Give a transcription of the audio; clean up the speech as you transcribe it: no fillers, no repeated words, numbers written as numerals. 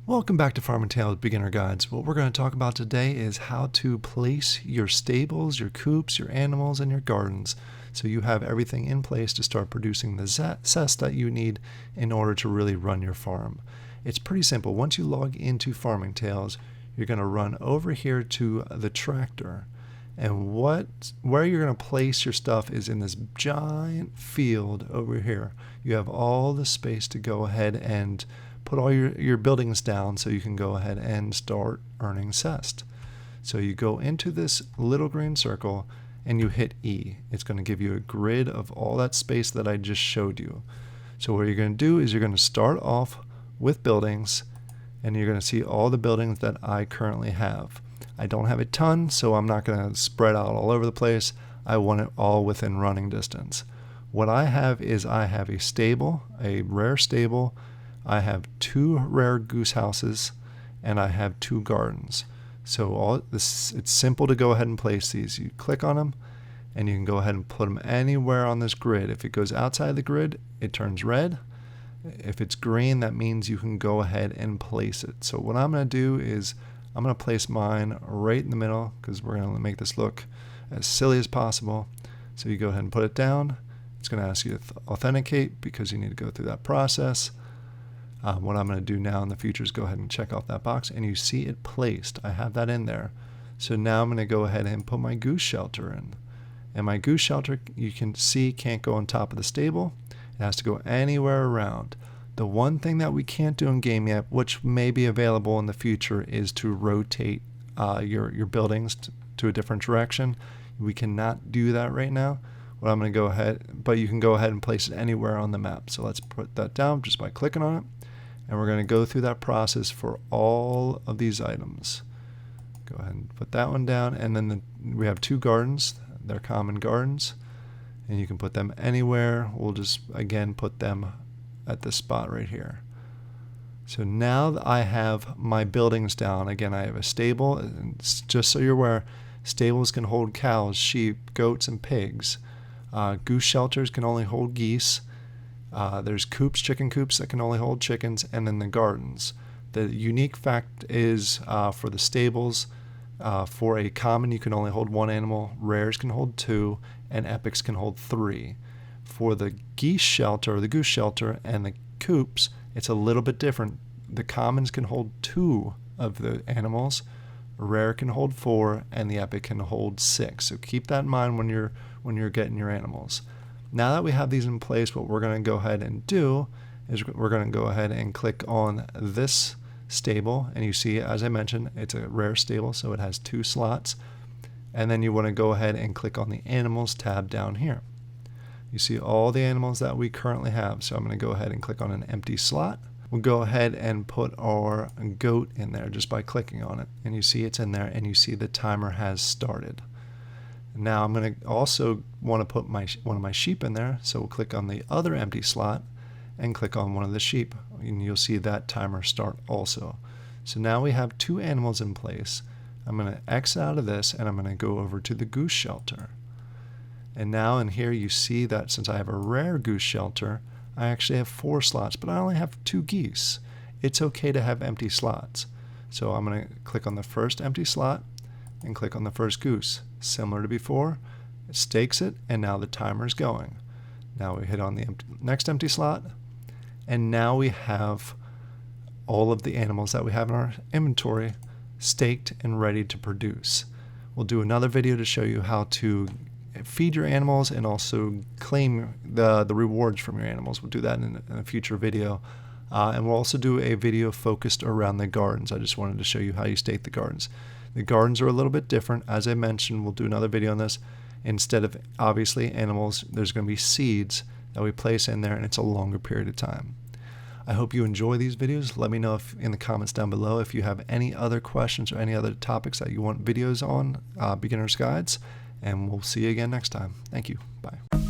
Welcome back to Farming Tales Beginner Guides. What we're going to talk about today is how to place your stables, your coops, your animals, and your gardens so you have everything in place to start producing the SEST that you need in order to really run your farm. It's pretty simple. Once you log into Farming Tales, you're going to run over here to the tractor. And where you're going to place your stuff is in this giant field over here. You have all the space to go ahead and put all your buildings down so you can go ahead and start earning SEST. So you go into this little green circle and you hit E. It's going to give you a grid of all that space that I just showed you. So what you're going to do is you're going to start off with buildings, and you're going to see all the buildings that I currently have. I don't have a ton, so I'm not going to spread out all over the place. I want it all within running distance. What I have is I have a stable, a rare stable, I have 2 rare goose houses, and I have 2 gardens. So all this, it's simple to go ahead and place these. You click on them, and you can go ahead and put them anywhere on this grid. If it goes outside the grid, it turns red. If it's green, that means you can go ahead and place it. So what I'm going to do is I'm going to place mine right in the middle because we're going to make this look as silly as possible. So you go ahead and put it down. It's going to ask you to authenticate because you need to go through that process. What I'm going to do now in the future is go ahead and check off that box, and you see it placed. I have that in there. So now I'm going to go ahead and put my goose shelter in. And my goose shelter, you can see, can't go on top of the stable. It has to go anywhere around. The one thing that we can't do in game yet, which may be available in the future, is to rotate your buildings to a different direction. We cannot do that right now. What I'm going to go ahead, but you can go ahead and place it anywhere on the map. So let's put that down just by clicking on it. And we're going to go through that process for all of these items. Go ahead and put that one down. And then we have 2 gardens. They're common gardens. And you can put them anywhere. We'll just, again, put them at this spot right here. So now that I have my buildings down, again, I have a stable. And just so you're aware, stables can hold cows, sheep, goats, and pigs. Goose shelters can only hold geese. There's coops, chicken coops that can only hold chickens, and then the gardens. The unique fact is for the stables, for a common you can only hold 1 animal, rares can hold 2, and epics can hold 3. For the geese shelter, or the goose shelter, and the coops, it's a little bit different. The commons can hold 2 of the animals, rare can hold 4, and the epic can hold 6. So keep that in mind when you're getting your animals. Now that we have these in place, what we're going to go ahead and do is we're going to go ahead and click on this stable, and you see, as I mentioned, it's a rare stable, so it has 2 slots. And then you want to go ahead and click on the animals tab down here. You see all the animals that we currently have. So I'm going to go ahead and click on an empty slot. We'll go ahead and put our goat in there just by clicking on it. And you see it's in there, and you see the timer has started. Now I'm going to also want to put one of my sheep in there. So we'll click on the other empty slot and click on one of the sheep. And you'll see that timer start also. So now we have 2 animals in place. I'm going to X out of this, and I'm going to go over to the goose shelter. And now in here you see that since I have a rare goose shelter, I actually have 4 slots, but I only have 2 geese. It's okay to have empty slots. So I'm going to click on the first empty slot and click on the first goose. Similar to before, it stakes it, and now the timer is going. Now we hit on the next empty slot, and now we have all of the animals that we have in our inventory staked and ready to produce. We'll do another video to show you how to feed your animals and also claim the rewards from your animals. We'll do that in a future video. And we'll also do a video focused around the gardens. I just wanted to show you how you stake the gardens. The gardens are a little bit different. As I mentioned, we'll do another video on this. Instead of, obviously, animals, there's going to be seeds that we place in there, and it's a longer period of time. I hope you enjoy these videos. Let me know in the comments down below if you have any other questions or any other topics that you want videos on, beginner's guides, and we'll see you again next time. Thank you. Bye.